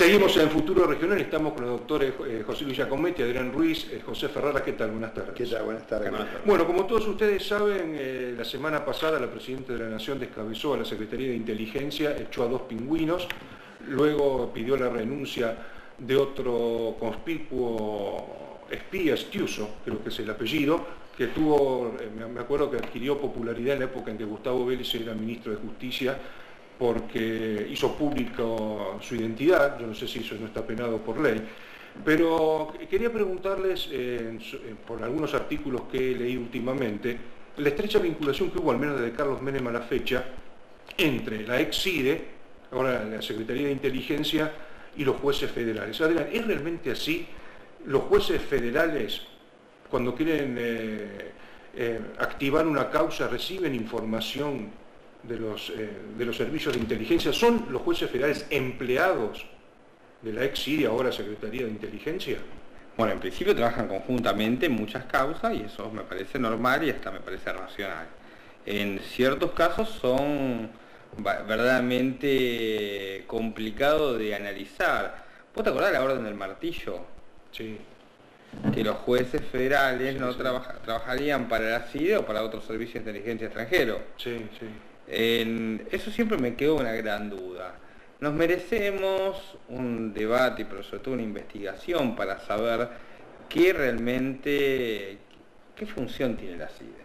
Seguimos en Futuro Regional, estamos con los doctores José Luis Giacometti, Adrián Ruiz, José Ferrara. ¿Qué tal? Buenas tardes. ¿Qué tal? Buenas tardes. Bueno, como todos ustedes saben, la semana pasada la Presidenta de la Nación descabezó a la Secretaría de Inteligencia, echó a 2 pingüinos, luego pidió la renuncia de otro conspicuo espía, Stiuso, creo que es el apellido, que tuvo, me acuerdo que adquirió popularidad en la época en que Gustavo Vélez era ministro de Justicia, porque hizo público su identidad. Yo no sé si eso no está penado por ley, pero quería preguntarles, por algunos artículos que he leído últimamente, la estrecha vinculación que hubo, al menos desde Carlos Menem a la fecha, entre la ex-CIDE, ahora la Secretaría de Inteligencia, y los jueces federales. Adrián, ¿es realmente así? ¿Los jueces federales, cuando quieren activar una causa, reciben información de los servicios de inteligencia? ¿Son los jueces federales empleados de la ex-CIDE, ahora Secretaría de Inteligencia? Bueno, en principio trabajan conjuntamente en muchas causas y eso me parece normal y hasta me parece racional. En ciertos casos son verdaderamente complicados de analizar. ¿Vos te acordás de la Orden del Martillo? Sí. Que los jueces federales no trabajarían para la CIDE o para otros servicios de inteligencia extranjero. Sí, sí. Eso siempre me quedó una gran duda. Nos merecemos un debate, pero sobre todo una investigación para saber qué función tiene la CIDE.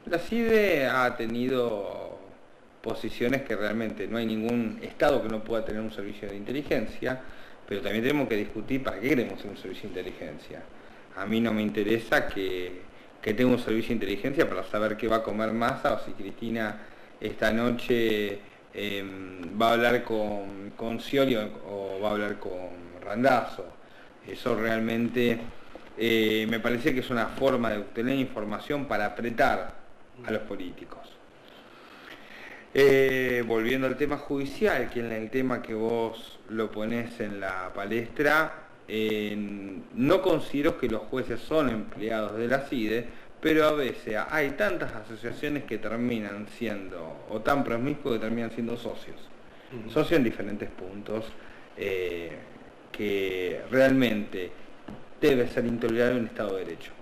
La CIDE ha tenido posiciones que realmente no hay ningún Estado que no pueda tener un servicio de inteligencia, pero también tenemos que discutir para qué queremos un servicio de inteligencia. A mí no me interesa que tenga un servicio de inteligencia para saber qué va a comer Massa o si Cristina esta noche va a hablar con Scioli o va a hablar con Randazzo. Eso realmente me parece que es una forma de obtener información para apretar a los políticos. Volviendo al tema judicial, que es el tema que vos lo ponés en la palestra, no considero que los jueces son empleados de la CIDE, pero a veces hay tantas asociaciones que terminan siendo, o tan promiscuos que terminan siendo socios. Socios en diferentes puntos, que realmente debe ser intolerable en un Estado de Derecho.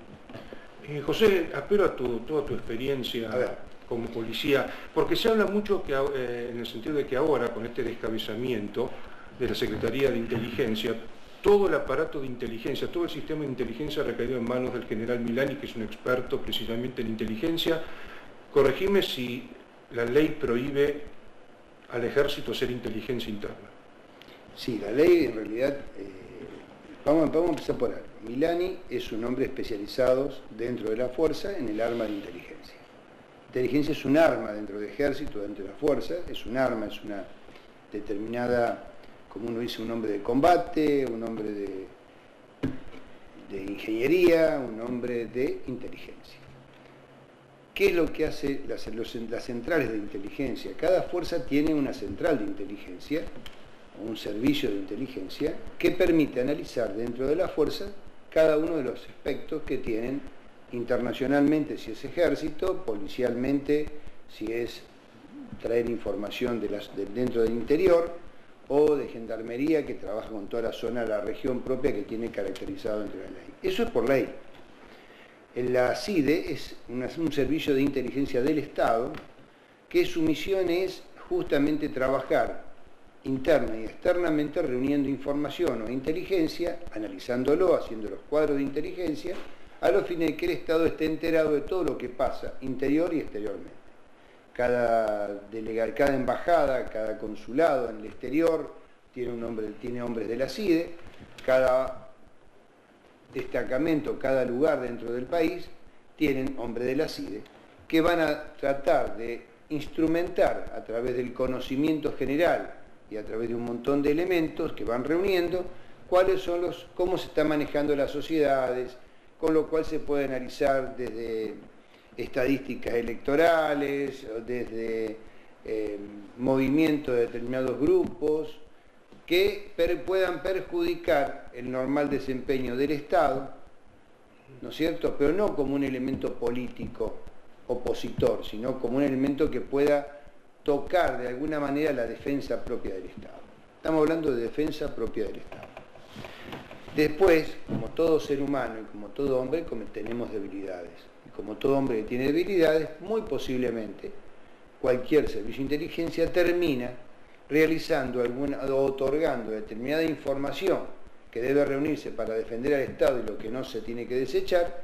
José, apelo a toda tu experiencia como policía, porque se habla mucho que, en el sentido de que ahora, con este descabezamiento de la Secretaría de Inteligencia, todo el aparato de inteligencia, todo el sistema de inteligencia ha recaído en manos del general Milani, que es un experto precisamente en inteligencia. Corregime si la ley prohíbe al ejército hacer inteligencia interna. Sí, la ley en realidad, vamos a empezar por algo. Milani es un hombre especializado dentro de la fuerza en el arma de inteligencia. Inteligencia es un arma dentro del ejército, dentro de la fuerza, es un arma, es una determinada, como uno dice, un hombre de combate, un hombre de ingeniería, un hombre de inteligencia. ¿Qué es lo que hace las centrales de inteligencia? Cada fuerza tiene una central de inteligencia, o un servicio de inteligencia, que permite analizar dentro de la fuerza cada uno de los aspectos que tienen internacionalmente, si es ejército, policialmente, si es traer información dentro del interior, o de gendarmería, que trabaja con toda la zona de la región propia que tiene caracterizado dentro de la ley. Eso es por ley. La CIDE es un servicio de inteligencia del Estado, que su misión es justamente trabajar interna y externamente reuniendo información o inteligencia, analizándolo, haciendo los cuadros de inteligencia, a los fines de que el Estado esté enterado de todo lo que pasa interior y exteriormente. Cada embajada, cada consulado en el exterior tiene hombres de la CIDE, cada destacamento, cada lugar dentro del país tienen hombres de la CIDE que van a tratar de instrumentar a través del conocimiento general y a través de un montón de elementos que van reuniendo cómo se están manejando las sociedades, con lo cual se puede analizar desde estadísticas electorales, desde movimientos de determinados grupos que puedan perjudicar el normal desempeño del Estado, ¿no es cierto?, pero no como un elemento político opositor, sino como un elemento que pueda tocar de alguna manera la defensa propia del Estado. Estamos hablando de defensa propia del Estado. Después, como todo ser humano y como todo hombre, tenemos debilidades. Y como todo hombre que tiene debilidades, muy posiblemente cualquier servicio de inteligencia termina realizando o otorgando determinada información que debe reunirse para defender al Estado y lo que no se tiene que desechar,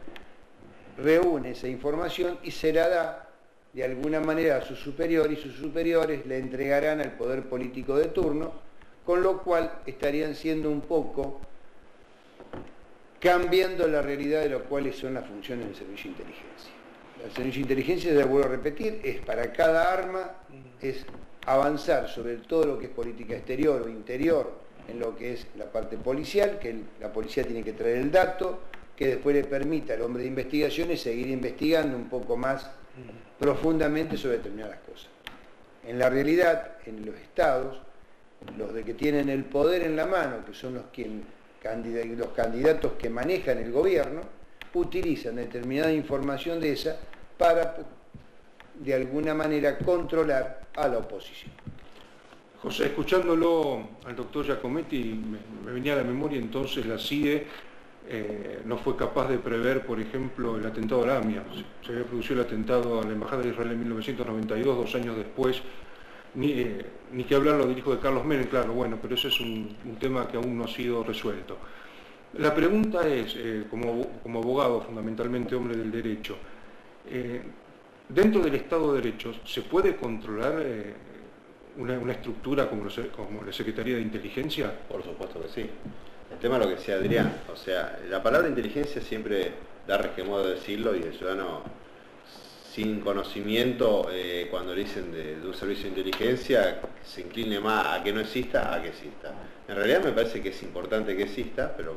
reúne esa información y se la da de alguna manera a sus superiores, y sus superiores le entregarán al poder político de turno, con lo cual estarían siendo un poco cambiando la realidad de lo cuales son las funciones del servicio de inteligencia. El servicio de inteligencia, ya vuelvo a repetir, es para cada arma, es avanzar sobre todo lo que es política exterior o interior en lo que es la parte policial, que la policía tiene que traer el dato, que después le permita al hombre de investigaciones seguir investigando un poco más profundamente sobre determinadas cosas. En la realidad, en los estados, los de que tienen el poder en la mano, que son los candidatos que manejan el gobierno, utilizan determinada información de esa para, de alguna manera, controlar a la oposición. José, escuchándolo al doctor Giacometti, me venía a la memoria entonces la CIDE no fue capaz de prever, por ejemplo, el atentado a la AMIA. Se había producido el atentado a la Embajada de Israel en 1992, 2 años después. Ni que hablar lo del hijo de Carlos Menem, claro, bueno, pero ese es un tema que aún no ha sido resuelto. La pregunta es, como abogado, fundamentalmente hombre del derecho, dentro del Estado de Derecho, ¿se puede controlar una estructura como la Secretaría de Inteligencia? Por supuesto que sí. El tema es lo que decía Adrián, o sea, la palabra inteligencia siempre da resquemor de decirlo, y el ciudadano sin conocimiento, cuando le dicen de un servicio de inteligencia, se incline más a que no exista a que exista. En realidad me parece que es importante que exista, pero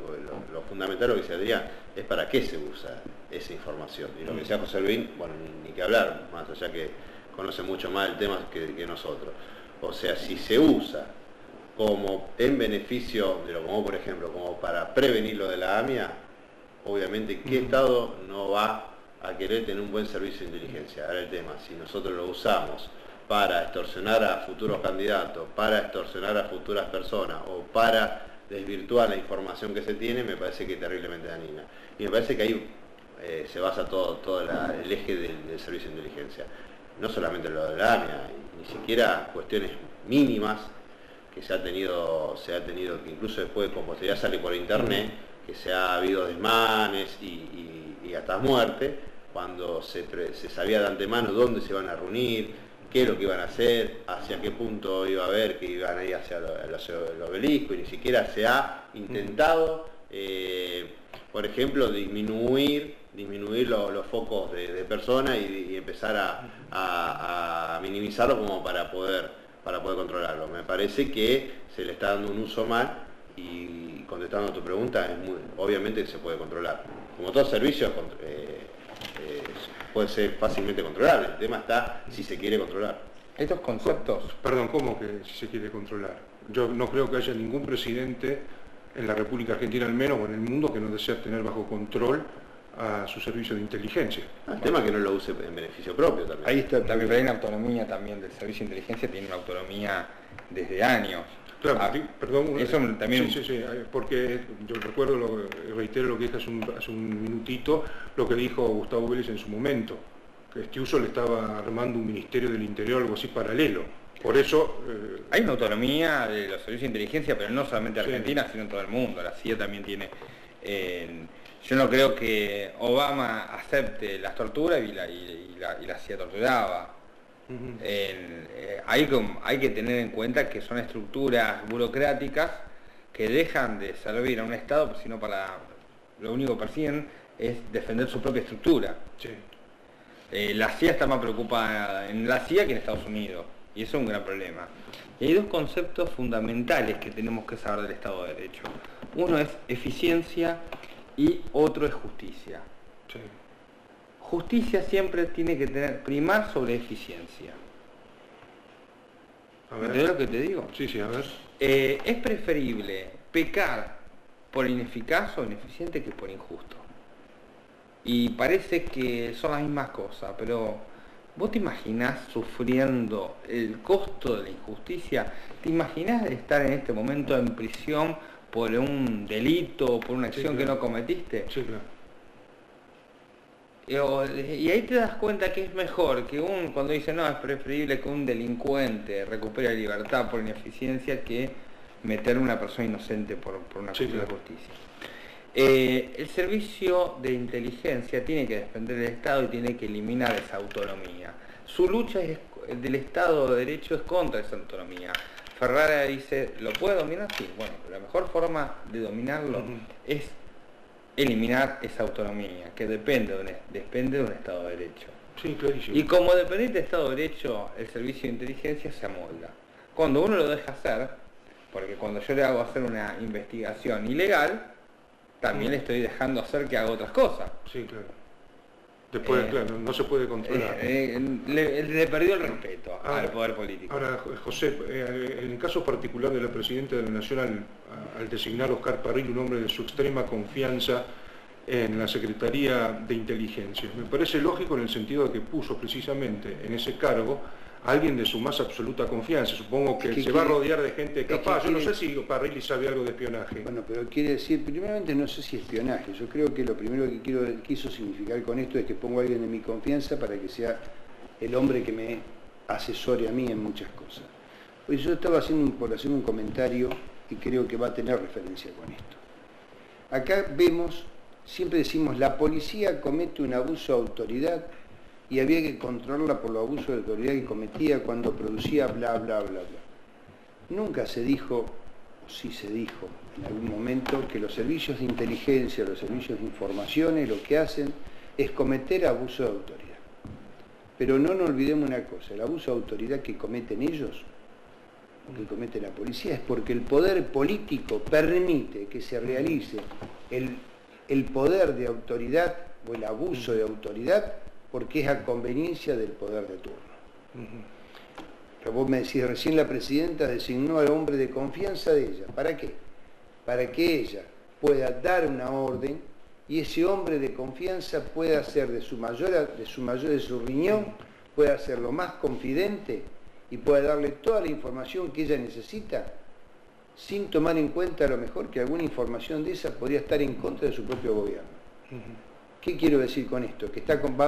lo fundamental, lo que decía Adrián, es para qué se usa esa información. Y lo que decía José Luis, bueno, ni que hablar, más allá que conoce mucho más el tema que nosotros. O sea, si se usa como en beneficio de lo como, por ejemplo, como para prevenir lo de la AMIA, obviamente, ¿qué Estado no va a querer tener un buen servicio de inteligencia? Ahora el tema, si nosotros lo usamos para extorsionar a futuros candidatos, para extorsionar a futuras personas o para desvirtuar la información que se tiene, me parece que es terriblemente dañina. Y me parece que ahí se basa todo el eje del servicio de inteligencia. No solamente lo de la AMIA, ni siquiera cuestiones mínimas que se ha tenido, que incluso después con posterioridad sale por internet, que se ha habido desmanes y hasta muerte, cuando se sabía de antemano dónde se iban a reunir, qué es lo que iban a hacer, hacia qué punto iba a haber, que iban a ir hacia el obelisco, y ni siquiera se ha intentado, por ejemplo, disminuir los focos de personas y empezar a minimizarlo como para poder controlarlo. Me parece que se le está dando un uso mal, y contestando a tu pregunta, obviamente se puede controlar. Como todo servicio, puede ser fácilmente controlable. El tema está si se quiere controlar. Estos conceptos... Perdón, ¿cómo que si se quiere controlar? Yo no creo que haya ningún presidente en la República Argentina, al menos, o en el mundo, que no desea tener bajo control a su servicio de inteligencia. El tema es que no lo use en beneficio propio también. Ahí está, también hay una autonomía también del servicio de inteligencia, tiene una autonomía desde años. Claro, perdón, eso también... Sí, porque yo recuerdo, reitero lo que dije hace un minutito, lo que dijo Gustavo Vélez en su momento, que Estiuso le estaba armando un Ministerio del Interior, algo así paralelo. Por eso... Hay una autonomía de los servicios de inteligencia, pero no solamente en Argentina, sino en todo el mundo. La CIA también tiene... yo no creo que Obama acepte las torturas y la CIA torturaba. Hay que tener en cuenta que son estructuras burocráticas que dejan de servir a un Estado, sino para lo único que persiguen es defender su propia estructura. Sí. La CIA está más preocupada en la CIA que en Estados Unidos, y eso es un gran problema. Y hay dos conceptos fundamentales que tenemos que saber del Estado de Derecho. Uno es eficiencia y otro es justicia. Sí. Justicia siempre tiene que primar sobre eficiencia. ¿Entendés lo que te digo? Sí, a ver. Es preferible pecar por ineficaz o ineficiente que por injusto. Y parece que son las mismas cosas, pero ¿Vos te imaginás sufriendo el costo de la injusticia? ¿Te imaginás estar en este momento en prisión por un delito, por una acción que no cometiste? Sí, claro. Y ahí te das cuenta que es mejor que cuando dice no, es preferible que un delincuente recupere la libertad por ineficiencia que meter a una persona inocente por una cuestión de justicia. El servicio de inteligencia tiene que depender del Estado y tiene que eliminar esa autonomía. Su lucha del Estado de Derecho es contra esa autonomía. Ferrara dice, ¿lo puede dominar? Sí, bueno, la mejor forma de dominarlo es eliminar esa autonomía, que depende de un Estado de Derecho. Sí, clarísimo. Y como depende del Estado de Derecho, el servicio de inteligencia se amolda. Cuando uno lo deja hacer, porque cuando yo le hago hacer una investigación ilegal, también le estoy dejando hacer que haga otras cosas. Sí, claro. Después, claro, no se puede controlar. Le perdió el respeto al poder político. Ahora, José, en el caso particular de la Presidenta de la Nación, al designar a Oscar Parrilli, un hombre de su extrema confianza en la Secretaría de Inteligencia, me parece lógico en el sentido de que puso precisamente en ese cargo a alguien de su más absoluta confianza. Supongo que se va a rodear de gente capaz. Yo no sé si Parrilli sabe algo de espionaje. Bueno, pero quiere decir, primeramente no sé si espionaje. Yo creo que lo primero que quiso significar con esto es que pongo a alguien de mi confianza para que sea el hombre que me asesore a mí en muchas cosas. Pues yo estaba por hacer un comentario y creo que va a tener referencia con esto. Acá vemos, siempre decimos, la policía comete un abuso de autoridad y había que controlarla por los abusos de autoridad que cometía cuando producía bla, bla, bla, bla. Nunca se dijo, o sí se dijo en algún momento, que los servicios de inteligencia, los servicios de informaciones, lo que hacen es cometer abuso de autoridad. Pero no nos olvidemos una cosa, el abuso de autoridad que cometen ellos, o que comete la policía, es porque el poder político permite que se realice el poder de autoridad o el abuso de autoridad, porque es a conveniencia del poder de turno. Pero vos me decís, recién la Presidenta designó al hombre de confianza de ella. ¿Para qué? Para que ella pueda dar una orden y ese hombre de confianza pueda hacer de su riñón, pueda ser lo más confidente y pueda darle toda la información que ella necesita, sin tomar en cuenta a lo mejor que alguna información de esa podría estar en contra de su propio gobierno. ¿Qué quiero decir con esto? Que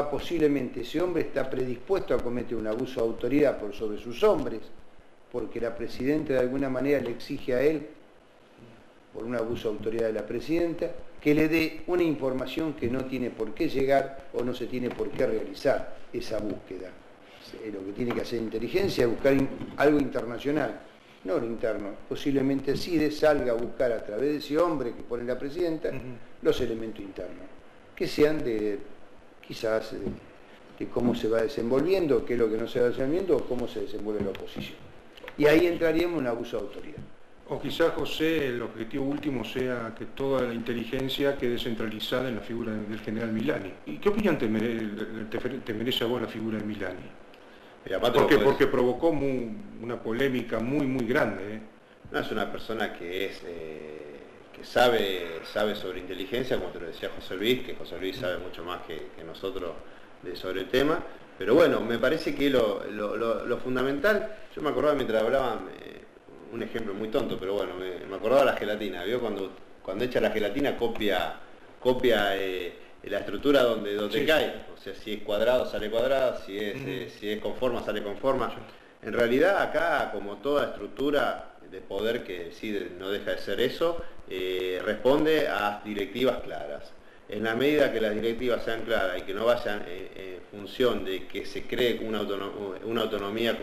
posiblemente ese hombre está predispuesto a cometer un abuso de autoridad sobre sus hombres, porque la Presidenta de alguna manera le exige a él, por un abuso de autoridad de la Presidenta, que le dé una información que no tiene por qué llegar o no se tiene por qué realizar esa búsqueda. Lo que tiene que hacer inteligencia es buscar algo internacional, no lo interno. Posiblemente sí salga a buscar a través de ese hombre que pone la Presidenta los elementos internos, que sean quizás de cómo se va desenvolviendo, qué es lo que no se va desenvolviendo o cómo se desenvuelve la oposición. Y ahí entraríamos en un abuso de autoridad. O quizás, José, el objetivo último sea que toda la inteligencia quede centralizada en la figura del general Milani. ¿Y qué opinión te merece a vos la figura de Milani? Porque provocó una polémica muy, muy grande. No, es una persona que sabe sobre inteligencia, como te lo decía José Luis, que José Luis sabe mucho más que nosotros sobre el tema, pero bueno, me parece que lo fundamental, yo me acordaba mientras hablaban, un ejemplo muy tonto, pero bueno, me acordaba de la gelatina, ¿vio? Cuando echa la gelatina copia la estructura donde cae, o sea, si es cuadrado sale cuadrado, si es con forma sale con forma. En realidad acá, como toda estructura de poder que decide no deja de ser eso, responde a directivas claras. En la medida que las directivas sean claras y que no vayan en función de que se cree una autonomía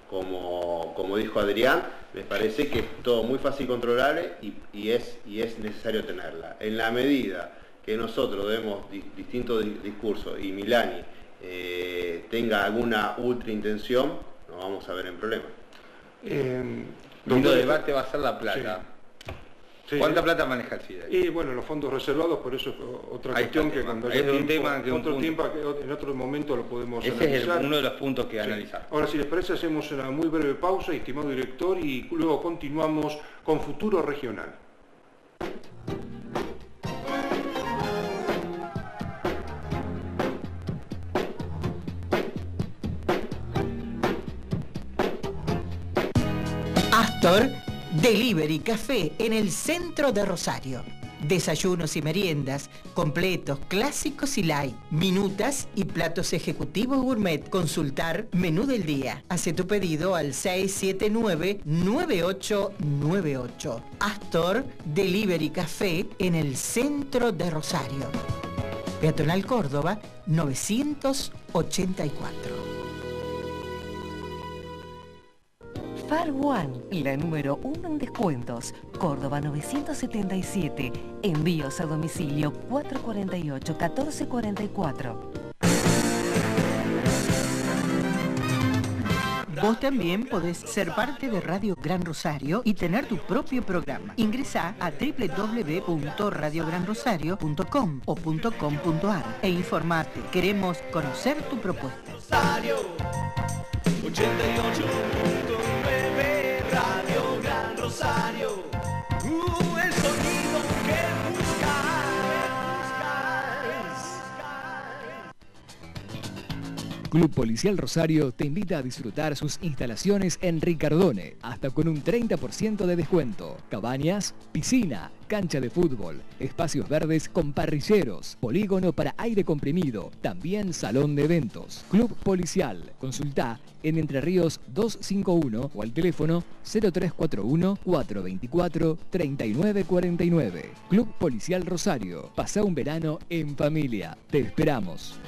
como dijo Adrián, me parece que es todo muy fácil controlable y es necesario tenerla. En la medida que nosotros demos distintos discursos y Milani tenga alguna ultra intención, nos vamos a ver en problemas. El debate va a ser la plata. Sí. ¿Cuánta plata maneja el FIDE? Y bueno, los fondos reservados, por eso es otra cuestión que cuando haya en otro momento lo podemos analizar. Ese es uno de los puntos que analizar. Ahora, si les parece, hacemos una muy breve pausa, estimado director, y luego continuamos con Futuro Regional. Astor Delivery Café en el centro de Rosario. Desayunos y meriendas, completos, clásicos y light, minutas y platos ejecutivos gourmet. Consultar menú del día. Hace tu pedido al 679-9898. Astor Delivery Café en el centro de Rosario. Peatonal Córdoba, 984. Far One, la número 1 en descuentos. Córdoba 977. Envíos a domicilio 448-1444. Vos también podés ser parte de Radio Gran Rosario y tener tu propio programa. Ingresá a www.radiogranrosario.com o .com.ar e informate. Queremos conocer tu propuesta. Rosario 88.9 Radio Gran Rosario. El sonido que buscas. Club Policial Rosario te invita a disfrutar sus instalaciones en Ricardone, hasta con un 30% de descuento. Cabañas, piscina, cancha de fútbol, espacios verdes con parrilleros, polígono para aire comprimido, también salón de eventos. Club Policial, consultá en Entre Ríos 251 o al teléfono 0341 424 3949. Club Policial Rosario, pasá un verano en familia. Te esperamos.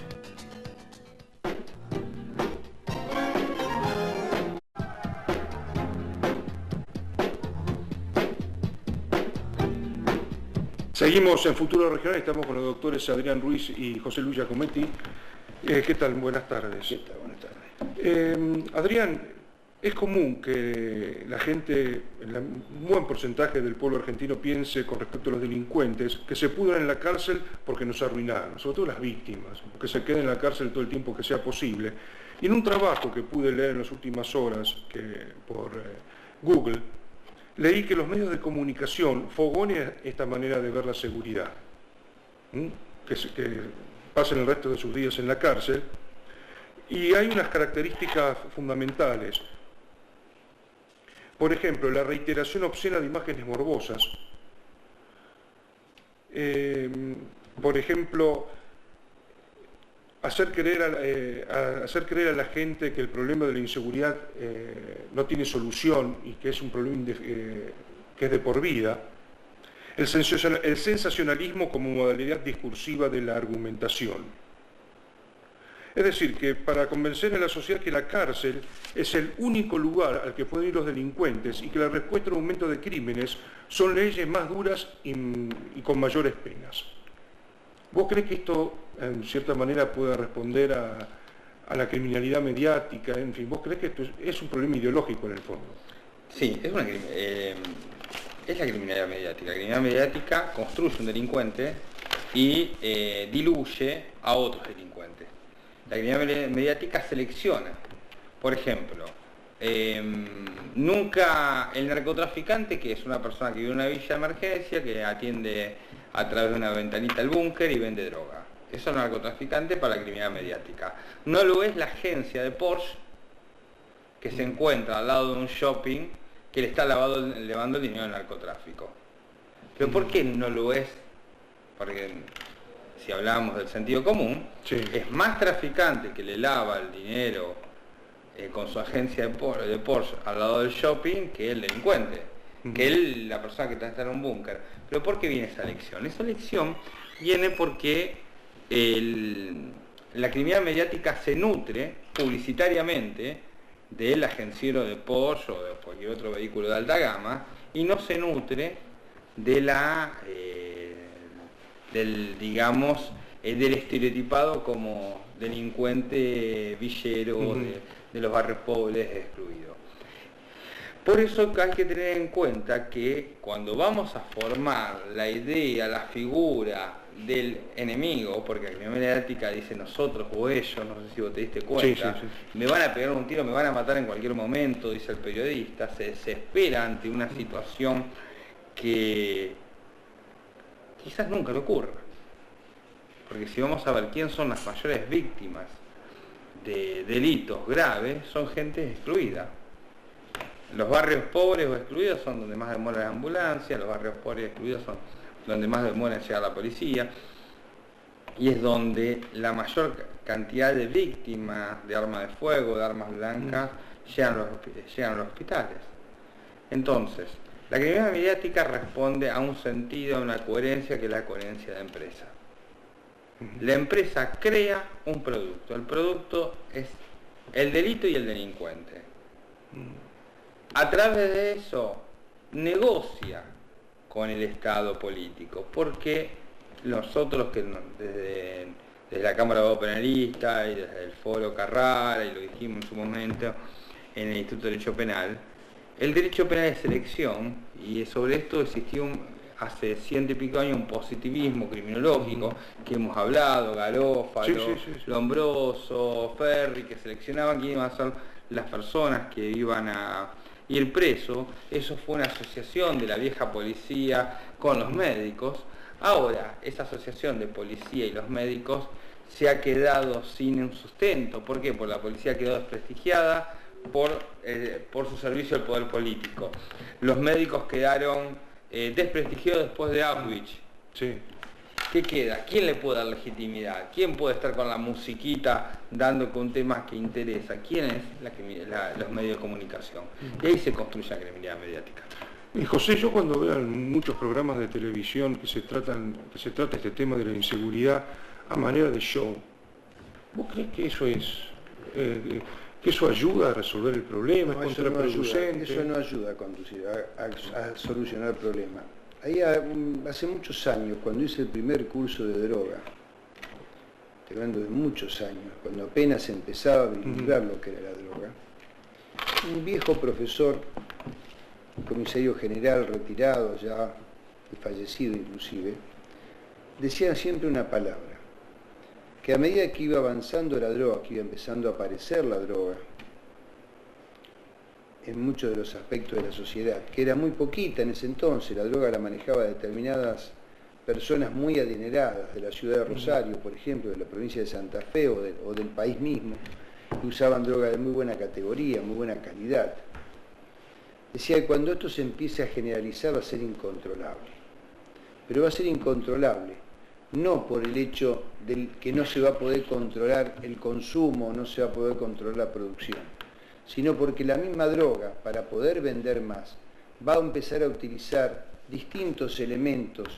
Seguimos en Futuro Regional, estamos con los doctores Adrián Ruiz y José Luis Giacometti. ¿Qué tal? Buenas tardes. ¿Qué tal? Buenas tardes. Adrián, es común que la gente, un buen porcentaje del pueblo argentino piense con respecto a los delincuentes que se pudran en la cárcel porque nos arruinaron, sobre todo las víctimas, que se queden en la cárcel todo el tiempo que sea posible. Y en un trabajo que pude leer en las últimas horas por Google, leí que los medios de comunicación fogonean esta manera de ver la seguridad, que pasen el resto de sus días en la cárcel, y hay unas características fundamentales. Por ejemplo, la reiteración obscena de imágenes morbosas. Por ejemplo, hacer creer a la gente que el problema de la inseguridad no tiene solución y que es un problema que es de por vida. El sensacionalismo como modalidad discursiva de la argumentación. Es decir, que para convencer a la sociedad que la cárcel es el único lugar al que pueden ir los delincuentes y que la respuesta al aumento de crímenes son leyes más duras y con mayores penas. ¿Vos crees que esto, en cierta manera, pueda responder a la criminalidad mediática? En fin, ¿vos crees que esto es un problema ideológico en el fondo? Sí, es la criminalidad mediática. La criminalidad mediática construye un delincuente y diluye a otros delincuentes. La criminalidad mediática selecciona. Por ejemplo, nunca el narcotraficante, que es una persona que vive en una villa de emergencia, que atiende a través de una ventanita al búnker y vende droga. Eso es narcotraficante para la criminalidad mediática. No lo es la agencia de Porsche que se encuentra al lado de un shopping que le está levando el dinero al narcotráfico. ¿Pero por qué no lo es? Porque si hablamos del sentido común, sí, es más traficante que le lava el dinero con su agencia de Porsche al lado del shopping que el delincuente, que la persona que está en un búnker. ¿Pero por qué viene esa lección? Esa lección viene porque la criminalidad mediática se nutre publicitariamente del agenciero de Porsche o de cualquier otro vehículo de alta gama y no se nutre de del estereotipado como delincuente villero de los barrios pobres excluidos. Por eso hay que tener en cuenta que cuando vamos a formar la idea, la figura del enemigo, porque la criminalidad mediática dice nosotros o ellos, no sé si vos te diste cuenta, sí. Me van a pegar un tiro, me van a matar en cualquier momento, dice el periodista, se desespera ante una situación que quizás nunca le ocurra. Porque si vamos a ver quién son las mayores víctimas de delitos graves, son gente excluida. Los barrios pobres o excluidos son donde más demora la ambulancia, los barrios pobres y excluidos son donde más demora en llegar la policía, y es donde la mayor cantidad de víctimas de armas de fuego, de armas blancas, llegan a los hospitales. Entonces, la criminalidad mediática responde a un sentido, a una coherencia que es la coherencia de empresa. La empresa crea un producto, el producto es el delito y el delincuente. A través de eso negocia con el Estado político, porque nosotros que desde la Cámara de Abogados Penalistas y desde el Foro Carrara, y lo dijimos en su momento en el Instituto de Derecho Penal, el derecho penal es selección, y sobre esto existió hace 100 y pico años un positivismo criminológico que hemos hablado, Garófalo, Lombroso, Ferri, que seleccionaban quién iban a ser las personas que iban a ir preso. Eso fue una asociación de la vieja policía con los médicos. Ahora, esa asociación de policía y los médicos se ha quedado sin un sustento. ¿Por qué? Porque la policía quedó desprestigiada por su servicio al poder político. Los médicos quedaron desprestigiados después de Auschwitz. Sí. ¿Qué queda? ¿Quién le puede dar legitimidad? ¿Quién puede estar con la musiquita dando con temas que interesa? ¿Quién es los medios de comunicación? Y ahí se construye la criminalidad mediática. Y José, yo cuando veo en muchos programas de televisión que se trata este tema de la inseguridad a manera de show, ¿vos crees que eso que eso ayuda a resolver el problema? No, ¿Es contraproducente? Eso no ayuda a solucionar el problema. Ahí hace muchos años, cuando hice el primer curso de droga, estoy hablando de muchos años, cuando apenas empezaba a vislumbrar lo que era la droga, un viejo profesor, un comisario general retirado ya, y fallecido inclusive, decía siempre una palabra, que a medida que iba avanzando la droga, que iba empezando a aparecer la droga, en muchos de los aspectos de la sociedad, que era muy poquita en ese entonces, la droga la manejaba determinadas personas muy adineradas de la ciudad de Rosario, por ejemplo, de la provincia de Santa Fe o del país mismo, que usaban droga de muy buena categoría, muy buena calidad. Decía que cuando esto se empiece a generalizar va a ser incontrolable, pero va a ser incontrolable no por el hecho de que no se va a poder controlar el consumo, no se va a poder controlar la producción, sino porque la misma droga, para poder vender más, va a empezar a utilizar distintos elementos.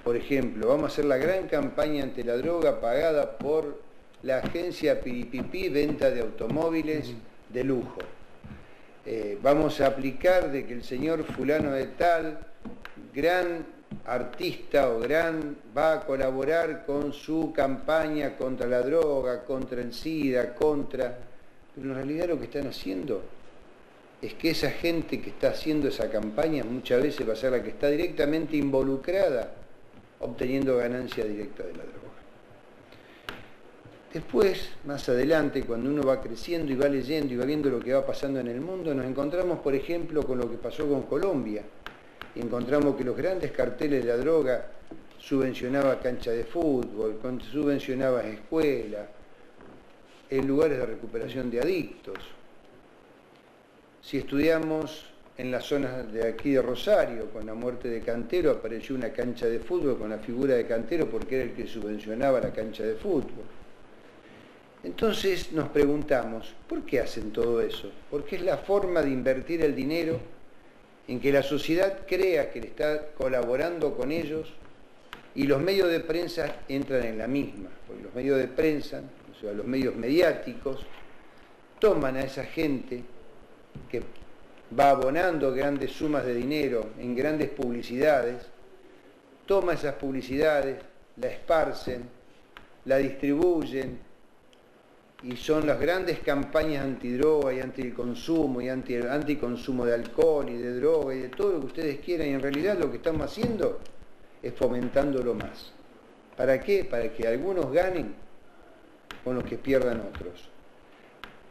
Por ejemplo, vamos a hacer la gran campaña ante la droga pagada por la agencia Piripipí, venta de automóviles de lujo. Vamos a aplicar de que el señor fulano de tal, gran artista va a colaborar con su campaña contra la droga, contra el SIDA, pero en realidad lo que están haciendo es que esa gente que está haciendo esa campaña muchas veces va a ser la que está directamente involucrada obteniendo ganancia directa de la droga. Después, más adelante, cuando uno va creciendo y va leyendo y va viendo lo que va pasando en el mundo, nos encontramos, por ejemplo, con lo que pasó con Colombia. Y encontramos que los grandes carteles de la droga subvencionaban canchas de fútbol, subvencionaban escuelas, en lugares de recuperación de adictos. Si estudiamos en las zonas de aquí de Rosario, con la muerte de Cantero, apareció una cancha de fútbol con la figura de Cantero porque era el que subvencionaba la cancha de fútbol. Entonces nos preguntamos, ¿por qué hacen todo eso? Porque es la forma de invertir el dinero en que la sociedad crea que le está colaborando con ellos y los medios de prensa entran en la misma, porque los medios de prensa, o sea, los medios mediáticos, toman a esa gente que va abonando grandes sumas de dinero en grandes publicidades, toma esas publicidades, la esparcen, la distribuyen, y son las grandes campañas antidroga y anticonsumo y anticonsumo de alcohol y de droga y de todo lo que ustedes quieran, y en realidad lo que estamos haciendo es fomentándolo más. ¿Para qué? Para que algunos ganen con los que pierdan otros.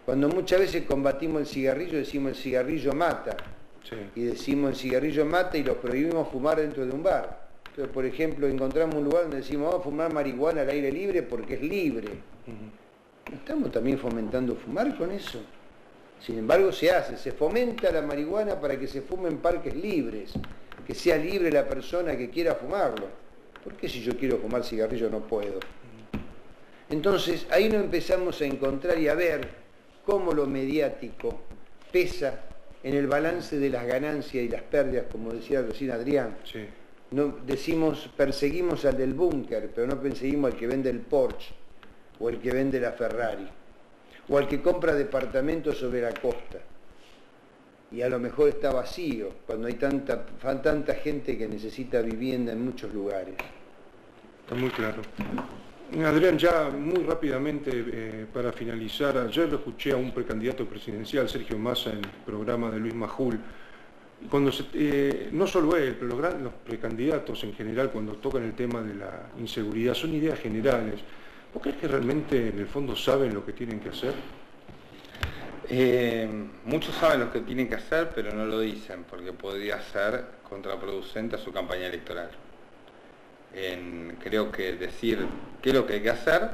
Cuando muchas veces combatimos el cigarrillo, decimos el cigarrillo mata, sí. Y decimos el cigarrillo mata y lo prohibimos fumar dentro de un bar. Entonces, por ejemplo, encontramos un lugar donde decimos vamos a fumar marihuana al aire libre porque es libre. ¿No estamos también fomentando fumar con eso? Sin embargo, se fomenta la marihuana para que se fume en parques libres, que sea libre la persona que quiera fumarlo. ¿Por qué si yo quiero fumar cigarrillo no puedo? Entonces, ahí nos empezamos a encontrar y a ver cómo lo mediático pesa en el balance de las ganancias y las pérdidas, como decía recién Adrián. Sí. No, perseguimos al del búnker, pero no perseguimos al que vende el Porsche, o el que vende la Ferrari, o al que compra departamentos sobre la costa. Y a lo mejor está vacío, cuando hay tanta gente que necesita vivienda en muchos lugares. Está muy claro. Adrián, ya muy rápidamente, para finalizar, ayer lo escuché a un precandidato presidencial, Sergio Massa, en el programa de Luis Majul. Cuando no solo él, pero los precandidatos en general, cuando tocan el tema de la inseguridad, son ideas generales. ¿Vos crees que realmente en el fondo saben lo que tienen que hacer? Muchos saben lo que tienen que hacer, pero no lo dicen, porque podría ser contraproducente a su campaña electoral. Creo que decir qué es lo que hay que hacer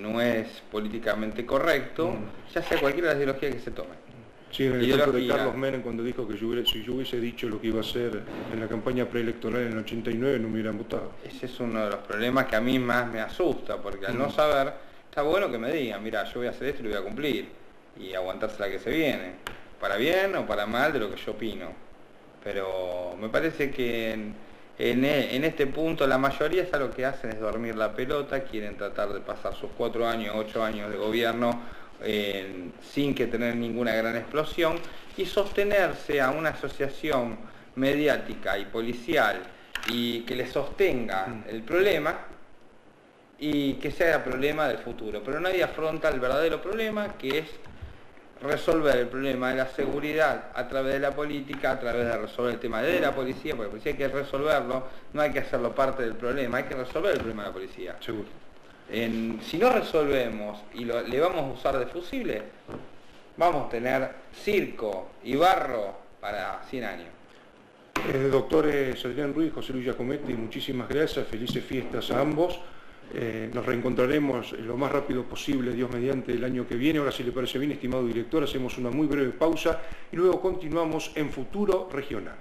no es políticamente correcto, ya sea cualquiera de las ideologías que se tomen. Sí, en el ejemplo de Carlos Menem, cuando dijo que si yo hubiese dicho lo que iba a hacer en la campaña preelectoral en el 89, no me hubieran votado. Ese es uno de los problemas que a mí más me asusta, porque al no saber, está bueno que me digan, mira, yo voy a hacer esto y lo voy a cumplir, y aguantarse la que se viene, para bien o para mal de lo que yo opino. Pero me parece que en este punto la mayoría lo que hacen es dormir la pelota, quieren tratar de pasar sus 4 años, 8 años de gobierno sin que tener ninguna gran explosión y sostenerse a una asociación mediática y policial y que le sostenga el problema y que sea el problema del futuro. Pero nadie afronta el verdadero problema, que es resolver el problema de la seguridad a través de la política, a través de resolver el tema de la policía, porque la policía hay que resolverlo, no hay que hacerlo parte del problema, hay que resolver el problema de la policía. Seguro. Si no resolvemos y le vamos a usar de fusible, vamos a tener circo y barro para 100 años. Doctores Adrián Ruiz, José Luis Giacometti, muchísimas gracias, felices fiestas a ambos. Nos reencontraremos lo más rápido posible, Dios mediante, el año que viene. Ahora, si le parece bien, estimado director, hacemos una muy breve pausa y luego continuamos en Futuro Regional.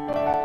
Rosario.